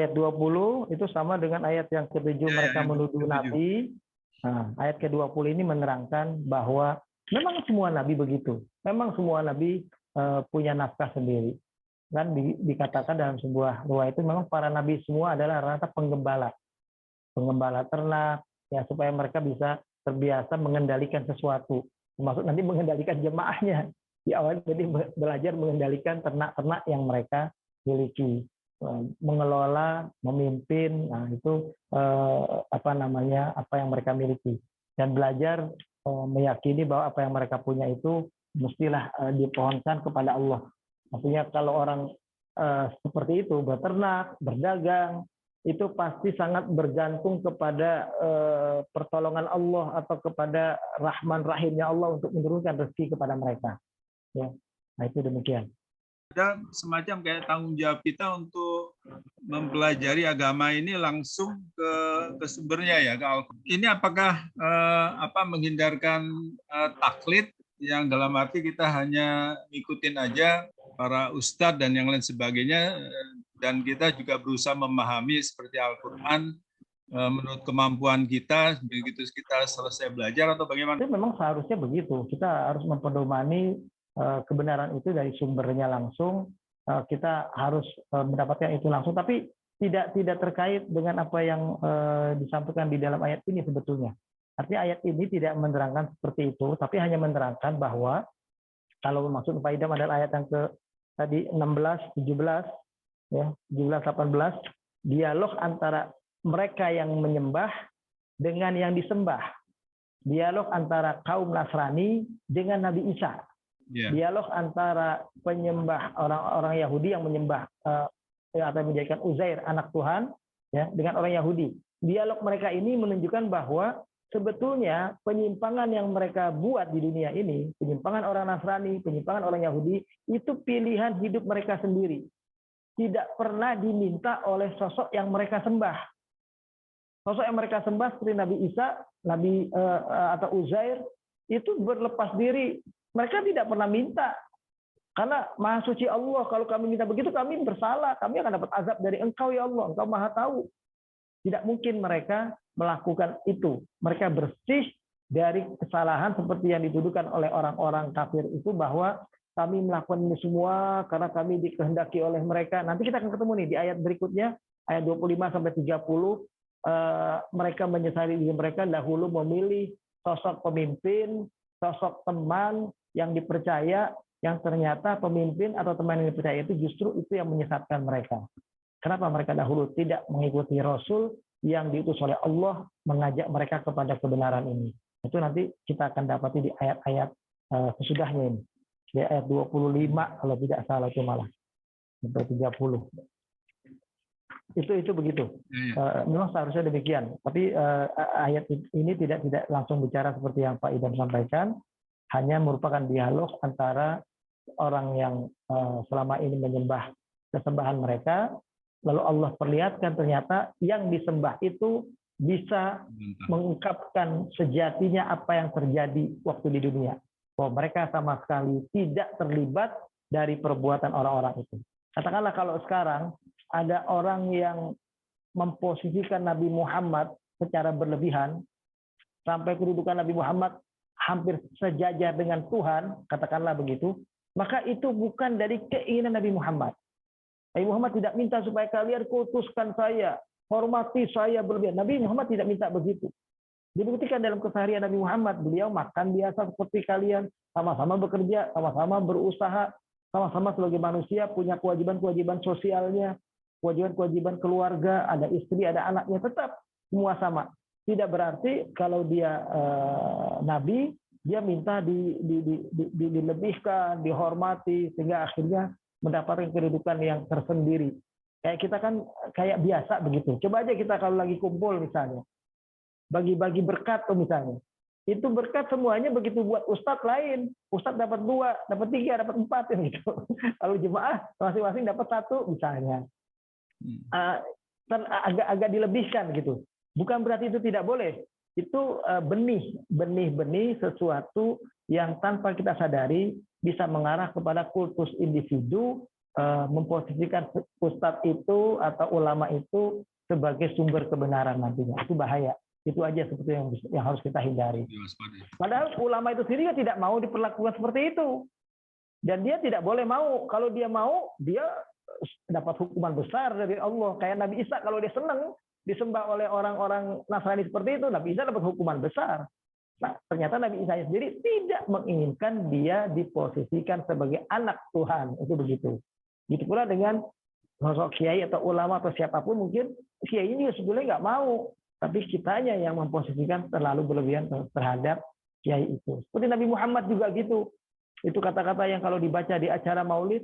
Ayat 20 itu sama dengan ayat yang ke-7 mereka menuduh Nabi. Nah, ayat ke-20 ini menerangkan bahwa memang semua Nabi begitu. Memang semua Nabi punya naskah sendiri. Dan dikatakan dalam sebuah riwayat itu memang para Nabi semua adalah rata penggembala ternak, ya supaya mereka bisa terbiasa mengendalikan sesuatu. Maksud nanti mengendalikan jemaahnya. Di awal jadi belajar mengendalikan ternak-ternak yang mereka miliki, mengelola, memimpin, nah itu apa yang mereka miliki, dan belajar meyakini bahwa apa yang mereka punya itu mestilah dipohonkan kepada Allah. Artinya kalau orang seperti itu beternak, berdagang, itu pasti sangat bergantung kepada pertolongan Allah atau kepada Rahman Rahimnya Allah untuk menurunkan rezeki kepada mereka. Ya, nah itu demikian. Ada semacam kayak tanggung jawab kita untuk mempelajari agama ini langsung ke sumbernya ya. Ini apakah menghindarkan taklid yang dalam arti kita hanya ngikutin aja para ustadz dan yang lain sebagainya, dan kita juga berusaha memahami seperti Al-Quran menurut kemampuan kita begitu kita selesai belajar, atau bagaimana? Itu memang seharusnya begitu. Kita harus mempedomani kebenaran itu dari sumbernya langsung. Kita harus mendapatkan itu langsung, tapi tidak terkait dengan apa yang disampaikan di dalam ayat ini sebetulnya. Artinya ayat ini tidak menerangkan seperti itu, tapi hanya menerangkan bahwa kalau maksud Pak Idam adalah ayat yang ke tadi 16, 17, ya, 17, 18, dialog antara mereka yang menyembah dengan yang disembah. Dialog antara kaum Nasrani dengan Nabi Isa. Dialog antara penyembah orang-orang Yahudi yang menyembah atau menjadikan Uzair anak Tuhan, ya, dengan orang Yahudi. Dialog mereka ini menunjukkan bahwa sebetulnya penyimpangan yang mereka buat di dunia ini, penyimpangan orang Nasrani, penyimpangan orang Yahudi, itu pilihan hidup mereka sendiri. Tidak pernah diminta oleh sosok yang mereka sembah. Sosok yang mereka sembah seperti Nabi Isa, Nabi atau Uzair, itu berlepas diri. Mereka tidak pernah minta. Karena Maha Suci Allah, kalau kami minta begitu, kami bersalah. Kami akan dapat azab dari Engkau ya Allah. Engkau Maha Tahu. Tidak mungkin mereka melakukan itu. Mereka bersih dari kesalahan seperti yang dituduhkan oleh orang-orang kafir itu, bahwa kami melakukan ini semua karena kami dikehendaki oleh mereka. Nanti kita akan ketemu nih di ayat berikutnya, ayat 25-30. Mereka menyesali diri mereka dahulu memilih sosok pemimpin, sosok teman yang dipercaya, yang ternyata pemimpin atau teman yang dipercaya itu justru itu yang menyesatkan mereka. Kenapa mereka dahulu tidak mengikuti Rasul yang diutus oleh Allah mengajak mereka kepada kebenaran ini? Itu nanti kita akan dapati di ayat-ayat sesudahnya ini. Di ayat 25 kalau tidak salah itu malah. Sampai 30. Itu begitu. Memang seharusnya demikian. Tapi ayat ini tidak langsung bicara seperti yang Pak Idam sampaikan. Hanya merupakan dialog antara orang yang selama ini menyembah kesembahan mereka, lalu Allah perlihatkan ternyata yang disembah itu bisa mengungkapkan sejatinya apa yang terjadi waktu di dunia, bahwa mereka sama sekali tidak terlibat dari perbuatan orang-orang itu. Katakanlah kalau sekarang ada orang yang memposisikan Nabi Muhammad secara berlebihan, sampai kedudukan Nabi Muhammad hampir sejajar dengan Tuhan, katakanlah begitu, maka itu bukan dari keinginan Nabi Muhammad. Nabi Muhammad tidak minta supaya kalian kultuskan saya, hormati saya berlebihan. Nabi Muhammad tidak minta begitu. Dibuktikan dalam keseharian Nabi Muhammad, beliau makan biasa seperti kalian, sama-sama bekerja, sama-sama berusaha, sama-sama sebagai manusia punya kewajiban-kewajiban sosialnya, kewajiban-kewajiban keluarga, ada istri, ada anaknya, tetap semua sama. Tidak berarti kalau dia nabi, dia minta dilebihkan, dihormati, sehingga akhirnya mendapatkan kedudukan yang tersendiri. Kayak kita kan kayak biasa begitu. Coba aja kita kalau lagi kumpul misalnya, bagi-bagi berkat tuh misalnya. Itu berkat semuanya begitu buat ustadz lain. Ustadz dapat 2, dapat 3, dapat 4 gitu. Kalau jemaah masing-masing dapat 1 misalnya. Agak dilebihkan gitu. Bukan berarti itu tidak boleh. Itu benih-benih sesuatu yang tanpa kita sadari bisa mengarah kepada kultus individu memposisikan ustadz itu atau ulama itu sebagai sumber kebenaran nantinya. Itu bahaya. Itu aja sebetulnya yang harus kita hindari. Padahal ulama itu sendiri tidak mau diperlakukan seperti itu. Dan dia tidak boleh mau. Kalau dia mau, dia dapat hukuman besar dari Allah. Kayak Nabi Isa, kalau dia senang disembah oleh orang-orang Nasrani seperti itu, Nabi Isa dapat hukuman besar. Nah, ternyata Nabi Isa sendiri tidak menginginkan dia diposisikan sebagai anak Tuhan. Itu begitu. Gitu pula dengan sosok kiai atau ulama atau siapapun, mungkin kiai ini sebetulnya nggak mau. Tapi kitanya yang memposisikan terlalu berlebihan terhadap kiai itu. Seperti Nabi Muhammad juga gitu. Itu kata-kata yang kalau dibaca di acara maulid,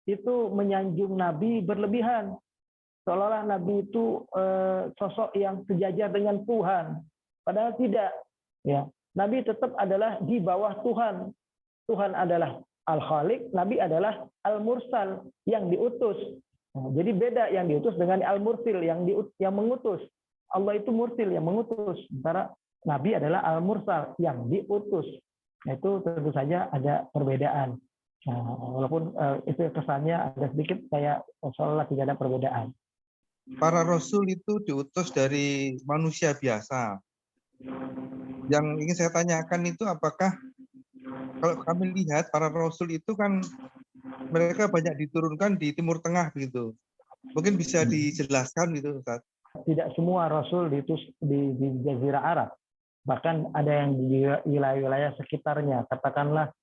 itu menyanjung Nabi berlebihan. Seolah-olah Nabi itu sosok yang sejajar dengan Tuhan. Padahal tidak. Ya, Nabi tetap adalah di bawah Tuhan. Tuhan adalah Al-Khaliq, Nabi adalah Al-Mursal, yang diutus. Nah, jadi beda yang diutus dengan Al-Mursil, yang mengutus. Allah itu Mursil, yang mengutus. Sementara Nabi adalah Al-Mursal, yang diutus. Nah, itu tentu saja ada perbedaan. Nah, walaupun itu kesannya ada sedikit kayak seolah tidak ada perbedaan. Para rasul itu diutus dari manusia biasa. Yang ingin saya tanyakan itu apakah kalau kami lihat para rasul itu kan mereka banyak diturunkan di Timur Tengah begitu. Mungkin bisa dijelaskan gitu, Ustaz. Tidak semua rasul diutus di Jazirah Arab. Bahkan ada yang di wilayah-wilayah sekitarnya. Katakanlah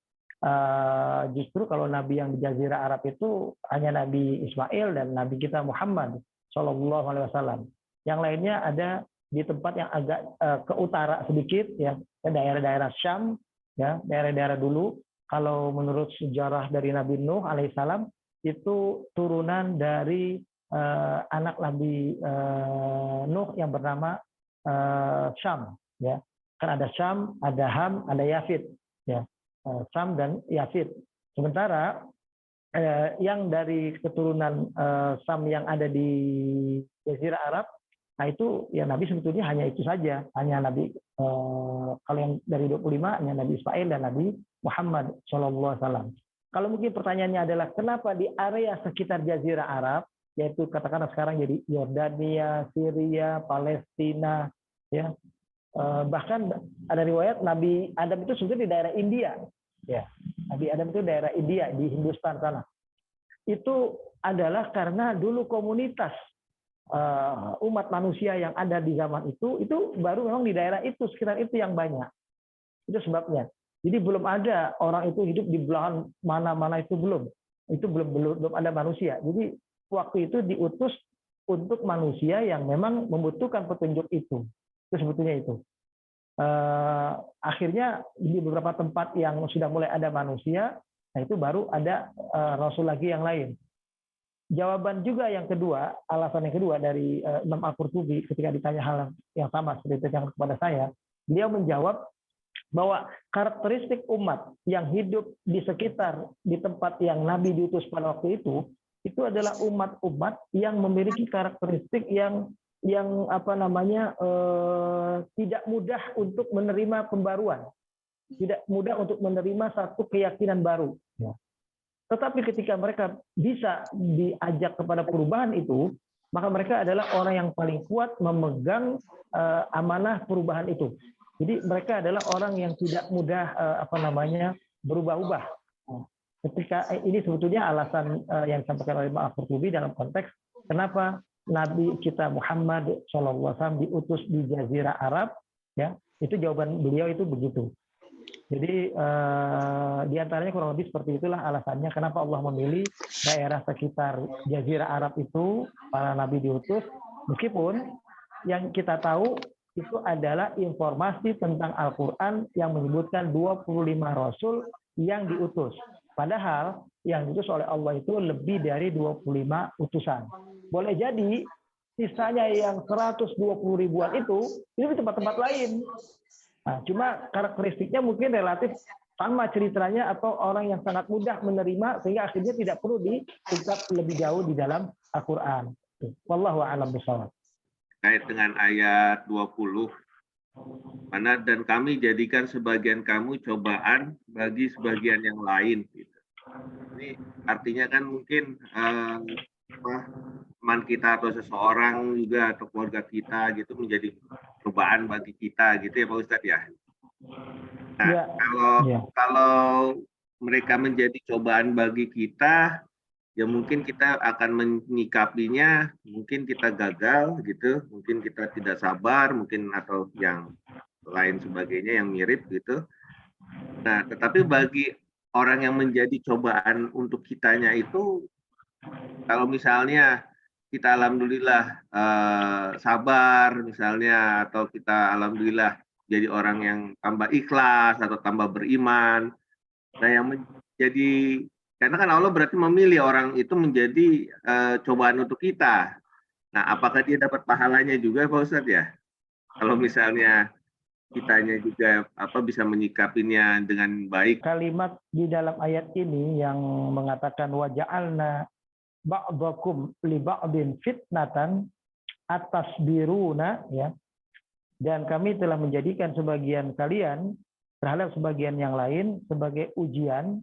justru kalau nabi yang di Jazirah Arab itu hanya Nabi Ismail dan Nabi kita Muhammad Shallallahu Alaihi Wasallam. Yang lainnya ada di tempat yang agak ke utara sedikit, ya, daerah-daerah Syam, ya, daerah-daerah dulu. Kalau menurut sejarah dari Nabi Nuh alaihissalam itu turunan dari anak Nabi Nuh yang bernama Syam, ya. Kan ada Syam, ada Ham, ada Yafid, ya. Syam dan Yafid. Sementara yang dari keturunan Syam yang ada di Jazirah Arab, nah itu ya Nabi sebetulnya hanya itu saja, hanya Nabi kalau yang dari 25 hanya Nabi Ismail dan Nabi Muhammad SAW. Kalau mungkin pertanyaannya adalah kenapa di area sekitar Jazirah Arab, yaitu katakanlah sekarang jadi Yordania, Syria, Palestina, ya. Bahkan ada riwayat Nabi Adam itu sebetulnya di daerah India, ya. Nabi Adam itu daerah India di Hindustan sana. Itu adalah karena dulu komunitas umat manusia yang ada di zaman itu baru memang di daerah itu, sekitar itu yang banyak. Itu sebabnya. Jadi belum ada orang itu hidup di belahan mana-mana itu belum. Itu belum ada manusia. Jadi waktu itu diutus untuk manusia yang memang membutuhkan petunjuk itu. Itu sebetulnya itu. Akhirnya di beberapa tempat yang sudah mulai ada manusia, nah itu baru ada rasul lagi yang lain. Jawaban juga yang kedua, alasan yang kedua dari Imam Al-Qurtubi ketika ditanya hal yang sama seperti yang kepada saya, beliau menjawab bahwa karakteristik umat yang hidup di sekitar di tempat yang Nabi diutus pada waktu itu adalah umat-umat yang memiliki karakteristik yang apa namanya tidak mudah untuk menerima pembaruan, tidak mudah untuk menerima satu keyakinan baru. Tetapi ketika mereka bisa diajak kepada perubahan itu, maka mereka adalah orang yang paling kuat memegang amanah perubahan itu. Jadi mereka adalah orang yang tidak mudah apa namanya berubah-ubah. Ketika ini sebetulnya alasan yang disampaikan oleh Imam Al-Qurtubi dalam konteks kenapa Nabi kita Muhammad SAW diutus di Jazirah Arab, ya, itu jawaban beliau itu begitu. Jadi diantaranya kurang lebih seperti itulah alasannya kenapa Allah memilih daerah sekitar Jazirah Arab itu para Nabi diutus, meskipun yang kita tahu itu adalah informasi tentang Al-Quran yang menyebutkan 25 Rasul yang diutus. Padahal yang diutus oleh Allah itu lebih dari 25 utusan. Boleh jadi sisanya yang 120 ribuan itu di tempat-tempat lain. Nah, cuma karakteristiknya mungkin relatif sama ceritanya atau orang yang sangat mudah menerima sehingga akhirnya tidak perlu diungkap lebih jauh di dalam Al-Quran. Wallahu a'lam bishawab. Kait dengan ayat 20, mana dan kami jadikan sebagian kamu cobaan bagi sebagian yang lain. Ini artinya kan mungkin apa, teman kita atau seseorang juga atau keluarga kita gitu menjadi cobaan bagi kita gitu ya Pak Ustadz ya. Nah, Ya, kalau ya. kalau mereka menjadi cobaan bagi kita, ya mungkin kita akan menyikapinya, mungkin kita gagal gitu, mungkin kita tidak sabar, mungkin atau yang lain sebagainya yang mirip gitu. Nah, tetapi bagi orang yang menjadi cobaan untuk kitanya itu, kalau misalnya kita alhamdulillah sabar misalnya, atau kita alhamdulillah jadi orang yang tambah ikhlas atau tambah beriman. Nah, yang menjadi, karena kan Allah berarti memilih orang itu menjadi cobaan untuk kita. Nah, apakah dia dapat pahalanya juga Pak Ustadz ya? Kalau misalnya kitanya juga bisa menyikapinya dengan baik. Kalimat di dalam ayat ini yang mengatakan waja'alna ba'dakum li ba'din fitnatan atasbiruna, ya. Dan kami telah menjadikan sebagian kalian terhadap sebagian yang lain sebagai ujian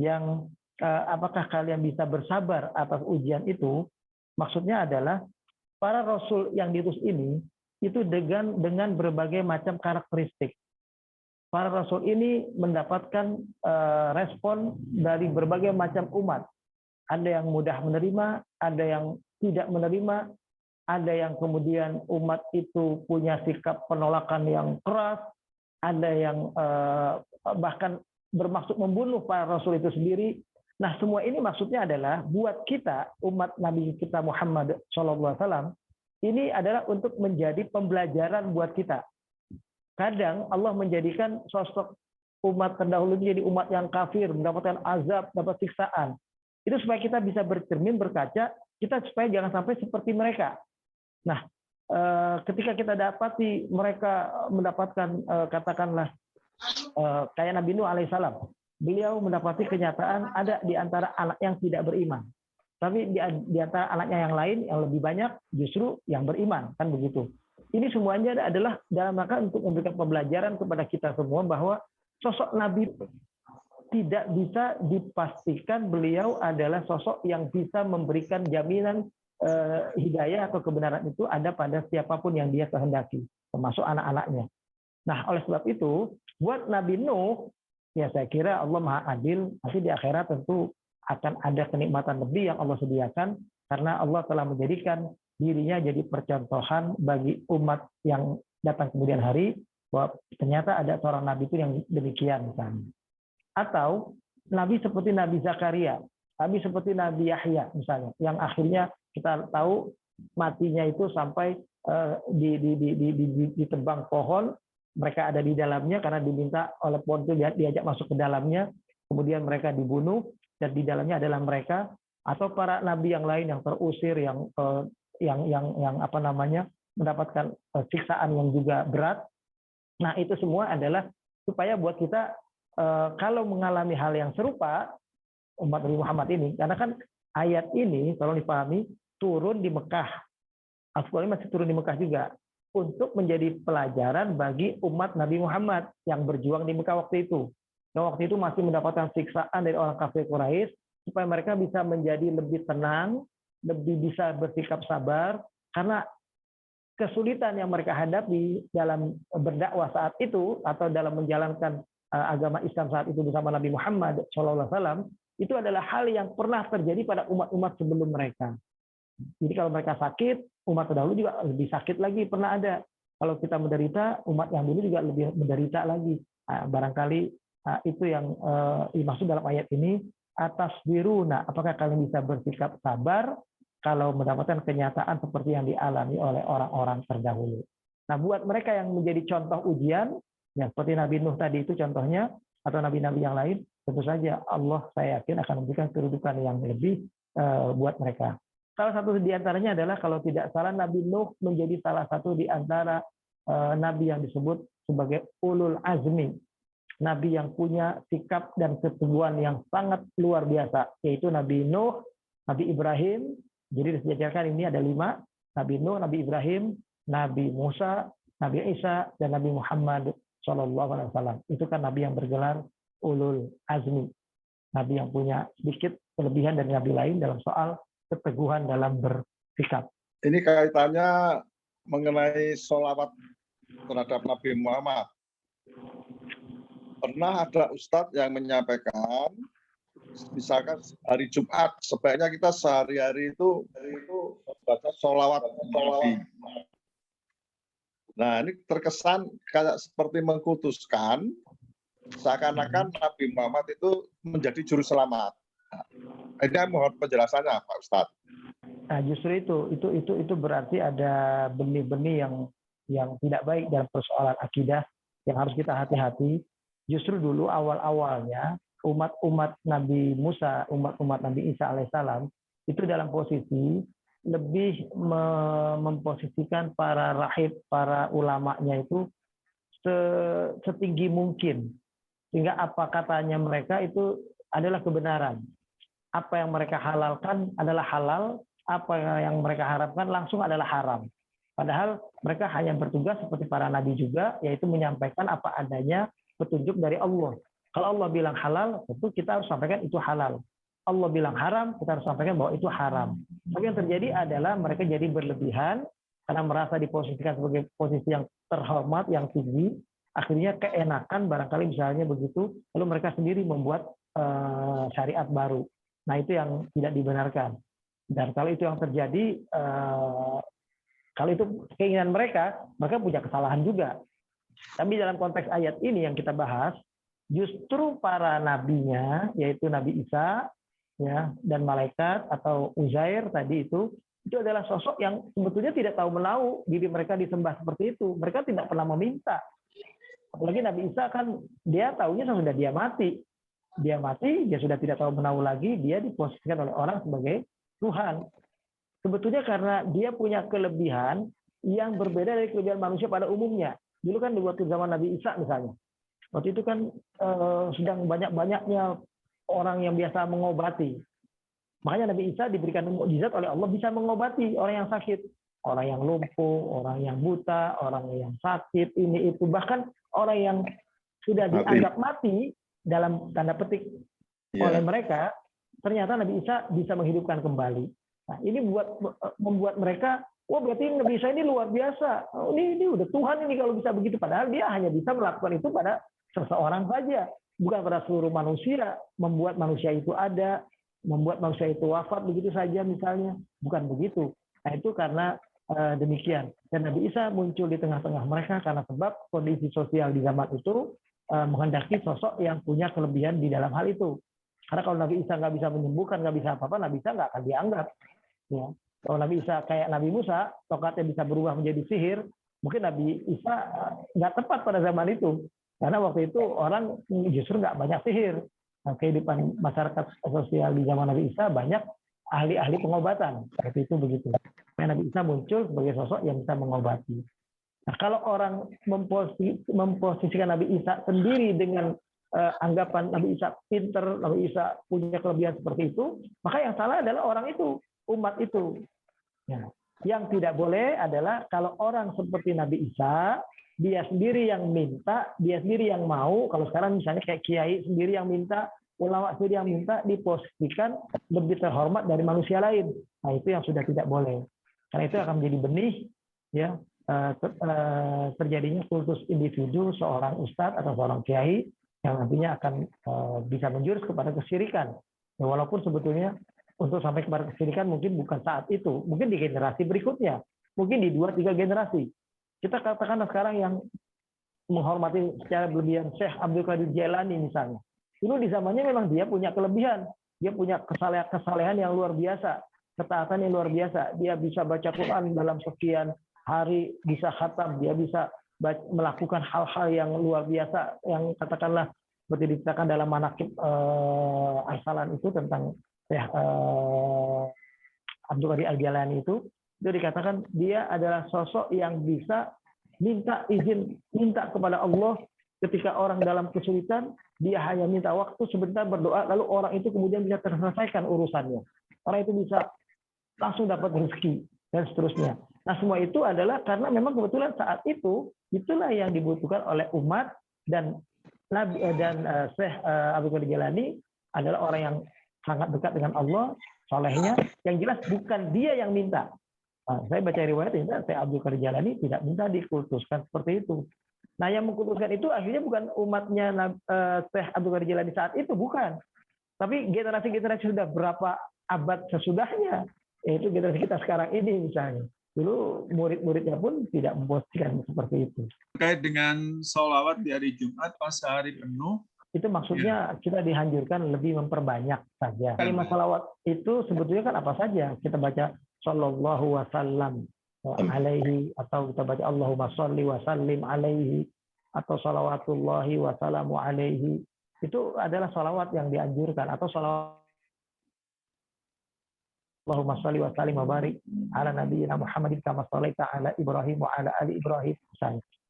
yang apakah kalian bisa bersabar atas ujian itu? Maksudnya adalah para rasul yang diutus ini itu dengan berbagai macam karakteristik. Para rasul ini mendapatkan respon dari berbagai macam umat. Ada yang mudah menerima, ada yang tidak menerima, ada yang kemudian umat itu punya sikap penolakan yang keras, ada yang bahkan bermaksud membunuh para rasul itu sendiri. Nah, semua ini maksudnya adalah buat kita, umat Nabi kita Muhammad SAW, ini adalah untuk menjadi pembelajaran buat kita. Kadang Allah menjadikan sosok umat terdahulu menjadi umat yang kafir, mendapatkan azab, dapat siksaan. Itu supaya kita bisa bercermin, berkaca, kita supaya jangan sampai seperti mereka. Nah, ketika kita dapati mereka mendapatkan katakanlah kayak Nabi Nuh alaihissalam, beliau mendapati kenyataan ada di antara anak yang tidak beriman, tapi di antara anaknya yang lain yang lebih banyak justru yang beriman, kan begitu. Ini semuanya adalah dalam rangka untuk memberikan pembelajaran kepada kita semua bahwa sosok Nabi tidak bisa dipastikan beliau adalah sosok yang bisa memberikan jaminan hidayah atau kebenaran itu ada pada siapapun yang dia kehendaki, termasuk anak-anaknya. Nah, oleh sebab itu, buat Nabi Nuh, ya saya kira Allah Maha Adil, nanti di akhirat tentu akan ada kenikmatan lebih yang Allah sediakan, karena Allah telah menjadikan dirinya jadi percontohan bagi umat yang datang kemudian hari, bahwa ternyata ada seorang Nabi itu yang demikian misalnya. Atau Nabi seperti Nabi Zakaria, Nabi seperti Nabi Yahya misalnya, yang akhirnya kita tahu matinya itu sampai ditebang pohon, mereka ada di dalamnya karena diminta oleh pohon itu diajak masuk ke dalamnya, kemudian mereka dibunuh dan di dalamnya adalah mereka. Atau para nabi yang lain yang terusir, yang apa namanya mendapatkan siksaan yang juga berat. Nah, itu semua adalah supaya buat kita kalau mengalami hal yang serupa, umat Nabi Muhammad ini, karena kan ayat ini kalau dipahami turun di Mekah, Al-Qur'an masih turun di Mekah juga, untuk menjadi pelajaran bagi umat Nabi Muhammad yang berjuang di Mekah waktu itu. Dan waktu itu masih mendapatkan siksaan dari orang kafir Quraisy, supaya mereka bisa menjadi lebih tenang, lebih bisa bersikap sabar, karena kesulitan yang mereka hadapi dalam berdakwah saat itu atau dalam menjalankan agama Islam saat itu bersama Nabi Muhammad SAW, itu adalah hal yang pernah terjadi pada umat-umat sebelum mereka. Jadi kalau mereka sakit, umat terdahulu juga lebih sakit lagi, pernah ada. Kalau kita menderita, umat yang dulu juga lebih menderita lagi. Barangkali itu yang dimaksud dalam ayat ini, atas biruna, apakah kalian bisa bersikap sabar kalau mendapatkan kenyataan seperti yang dialami oleh orang-orang terdahulu. Nah, buat mereka yang menjadi contoh ujian, ya seperti Nabi Nuh tadi itu contohnya, atau nabi-nabi yang lain, tentu saja Allah saya yakin akan memberikan kedudukan yang lebih buat mereka. Salah satu di antaranya adalah kalau tidak salah Nabi Nuh menjadi salah satu di antara nabi yang disebut sebagai ulul azmi, nabi yang punya sikap dan keteguhan yang sangat luar biasa, yaitu Nabi Nuh, Nabi Ibrahim. Jadi disejarkan ini ada 5, Nabi Nuh, Nabi Ibrahim, Nabi Musa, Nabi Isa, dan Nabi Muhammad SAW. Itu kan nabi yang bergelar ulul azmi. nabi yang punya sedikit kelebihan dari nabi lain dalam soal keteguhan dalam bersikap. Ini kaitannya mengenai sholawat terhadap Nabi Muhammad. Pernah ada ustadz yang menyampaikan, misalkan hari Jumat, sebaiknya kita sehari-hari itu baca sholawat Nabi. Nah, ini terkesan kayak seperti mengkultuskan, seakan-akan Nabi Muhammad itu menjadi juru selamat. Nah, ini mohon penjelasannya, Pak Ustadz. Nah, justru itu berarti ada benih-benih yang tidak baik dalam persoalan akidah yang harus kita hati-hati. Justru dulu awal-awalnya umat Nabi Musa, umat Nabi Isa alaihissalam itu dalam posisi lebih memposisikan para rahib, para ulamanya itu setinggi mungkin. Sehingga apa katanya mereka itu adalah kebenaran. Apa yang mereka halalkan adalah halal, apa yang mereka harapkan langsung adalah haram. Padahal mereka hanya bertugas seperti para nabi juga, yaitu menyampaikan apa adanya petunjuk dari Allah. Kalau Allah bilang halal, tentu kita harus sampaikan itu halal. Allah bilang haram, kita harus sampaikan bahwa itu haram. Tapi yang terjadi adalah mereka jadi berlebihan karena merasa diposisikan sebagai posisi yang terhormat, yang tinggi. Akhirnya keenakan barangkali misalnya begitu, lalu mereka sendiri membuat syariat baru. Nah, itu yang tidak dibenarkan. Dan kalau itu yang terjadi, kalau itu keinginan mereka punya kesalahan juga. Tapi dalam konteks ayat ini yang kita bahas, justru para nabinya, yaitu Nabi Isa, ya, dan malaikat atau Uzair tadi itu adalah sosok yang sebetulnya tidak tahu menahu diri mereka disembah seperti itu. Mereka tidak pernah meminta. Apalagi Nabi Isa kan dia tahunya sudah dia mati. Dia mati, dia sudah tidak tahu menahu lagi, dia diposisikan oleh orang sebagai Tuhan. Sebetulnya karena dia punya kelebihan yang berbeda dari kelebihan manusia pada umumnya. Dulu kan waktu zaman Nabi Isa misalnya. Waktu itu kan sedang banyak-banyaknya orang yang biasa mengobati. Makanya Nabi Isa diberikan mukjizat oleh Allah bisa mengobati orang yang sakit. Orang yang lumpuh, orang yang buta, orang yang sakit, ini itu. Bahkan orang yang sudah dianggap mati dalam tanda petik oleh mereka, ternyata Nabi Isa bisa menghidupkan kembali. Nah, ini membuat mereka, wah berarti Nabi Isa ini luar biasa. Oh, ini udah Tuhan ini kalau bisa begitu. Padahal dia hanya bisa melakukan itu pada seseorang saja, bukan pada seluruh manusia. Membuat manusia itu ada, membuat manusia itu wafat begitu saja misalnya, bukan begitu. Nah, itu karena demikian. Dan Nabi Isa muncul di tengah-tengah mereka karena sebab kondisi sosial di zaman itu menghendaki sosok yang punya kelebihan di dalam hal itu. Karena kalau Nabi Isa nggak bisa menyembuhkan, nggak bisa apa-apa, Nabi Isa nggak akan dianggap. Ya. Kalau Nabi Isa kayak Nabi Musa, tongkatnya bisa berubah menjadi sihir, mungkin Nabi Isa nggak tepat pada zaman itu. Karena waktu itu orang justru nggak banyak sihir. Nah, kehidupan masyarakat sosial di zaman Nabi Isa banyak ahli-ahli pengobatan. Seperti itu begitu. Nabi Isa muncul sebagai sosok yang bisa mengobati. Nah, kalau orang memposisikan Nabi Isa sendiri dengan anggapan Nabi Isa pinter, Nabi Isa punya kelebihan seperti itu, maka yang salah adalah orang itu, umat itu. Ya. Yang tidak boleh adalah kalau orang seperti Nabi Isa, dia sendiri yang minta, dia sendiri yang mau. Kalau sekarang misalnya kayak kiai sendiri yang minta, ulama sendiri yang minta, diposisikan lebih terhormat dari manusia lain. Nah, itu yang sudah tidak boleh. Karena itu akan menjadi benih, ya, terjadinya kultus individu seorang ustadz atau seorang kiai yang nantinya akan bisa menjurus kepada kesyirikan. Ya, walaupun sebetulnya untuk sampai kepada kesyirikan mungkin bukan saat itu, mungkin di generasi berikutnya, mungkin di 2-3 generasi. Kita katakanlah sekarang yang menghormati secara berlebihan Syekh Abdul Qadir Jailani misalnya. Dulu di zamannya memang dia punya kelebihan, dia punya kesalehan yang luar biasa, ketaatan yang luar biasa. Dia bisa baca Quran dalam sekian hari, bisa khatam, dia bisa melakukan hal-hal yang luar biasa, yang katakanlah seperti diceritakan dalam manaqib Arsalan itu tentang Abdul Qadir Al-Jailani itu dikatakan dia adalah sosok yang bisa minta izin, minta kepada Allah ketika orang dalam kesulitan, dia hanya minta waktu sebentar berdoa, lalu orang itu kemudian bisa terselesaikan urusannya. Orang itu bisa langsung dapat rezeki dan seterusnya. Nah, semua itu adalah karena memang kebetulan saat itu itulah yang dibutuhkan oleh umat, dan Syekh Abdul Qadir Jailani adalah orang yang sangat dekat dengan Allah, solehnya, yang jelas bukan dia yang minta. Nah, saya baca riwayat ini, Syekh Abdul Qadir Jailani tidak minta dikultuskan seperti itu. Nah, yang mengkultuskan itu akhirnya bukan umatnya Syekh Abdul Qadir Jailani saat itu, bukan. Tapi generasi-generasi sudah berapa abad sesudahnya, yaitu generasi kita sekarang ini misalnya. Dulu murid-muridnya pun tidak memposisikan seperti itu. Terkait dengan sholawat di hari Jumat pas hari penuh, Itu maksudnya kita dianjurkan lebih memperbanyak saja. Kalimat salawat itu sebetulnya kan apa saja. Kita baca sallallahu wasallam alaihi, atau kita baca Allahumma sholli wa sallim alaihi, atau salawatullahi wa salamu alaihi. Itu adalah salawat yang dianjurkan, atau salawat Allahumma sholli wa sallim wa barik ala nabiyyina Muhammadin kama shallaita ala Ibrahim wa ala ali Ibrahim.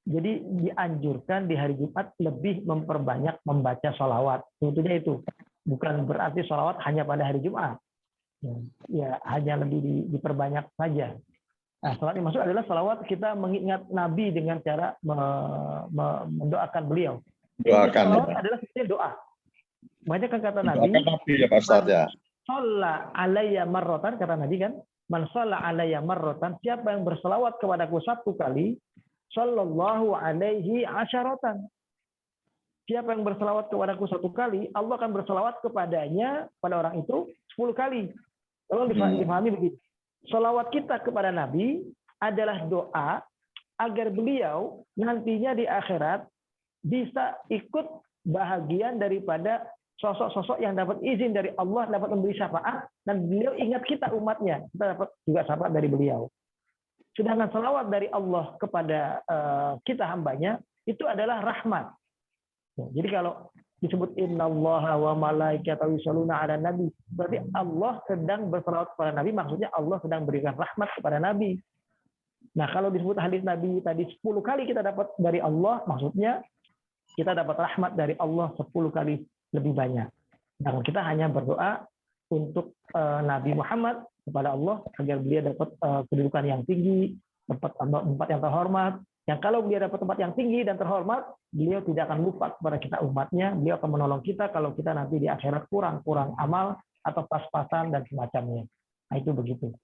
Jadi dianjurkan di hari Jumat lebih memperbanyak membaca sholawat. Tentunya itu bukan berarti sholawat hanya pada hari Jumat. Ya hanya lebih diperbanyak saja. Nah, sholawat yang maksud adalah sholawat kita mengingat Nabi dengan cara mendoakan beliau. Doakan. Sholawat adalah sebenarnya doa. Banyak kan kata Nabi. Doakan Nabi ya Pak Ustadz ya. Shalla alayya marrotan, kata Nabi kan. Man shalla alayya marrotan, siapa yang berselawat kepadaku satu kali, sallallahu alaihi asyaratan. Siapa yang berselawat kepadaku satu kali, Allah akan berselawat kepadanya, pada orang itu 10 kali. Tolong difahami begitu. Selawat kita kepada Nabi adalah doa agar beliau nantinya di akhirat bisa ikut bahagian daripada sosok-sosok yang dapat izin dari Allah, dapat memberi syafaat, dan beliau ingat kita umatnya, kita dapat juga syafaat dari beliau. Sedangkan salawat dari Allah kepada kita hambanya, itu adalah rahmat. Jadi kalau disebut innallaha wa malaikatahu yusholluna 'alan nabi, berarti Allah sedang berselawat kepada Nabi, maksudnya Allah sedang berikan rahmat kepada Nabi. Nah, kalau disebut hadis Nabi tadi 10 kali kita dapat dari Allah, maksudnya kita dapat rahmat dari Allah 10 kali lebih banyak. Dan kita hanya berdoa untuk Nabi Muhammad kepada Allah agar beliau dapat kedudukan yang tinggi, tempat yang terhormat. Yang kalau beliau dapat tempat yang tinggi dan terhormat, beliau tidak akan lupa kepada kita umatnya. Beliau akan menolong kita kalau kita nanti di akhirat kurang amal atau pas-pasan dan semacamnya. Nah, itu begitu.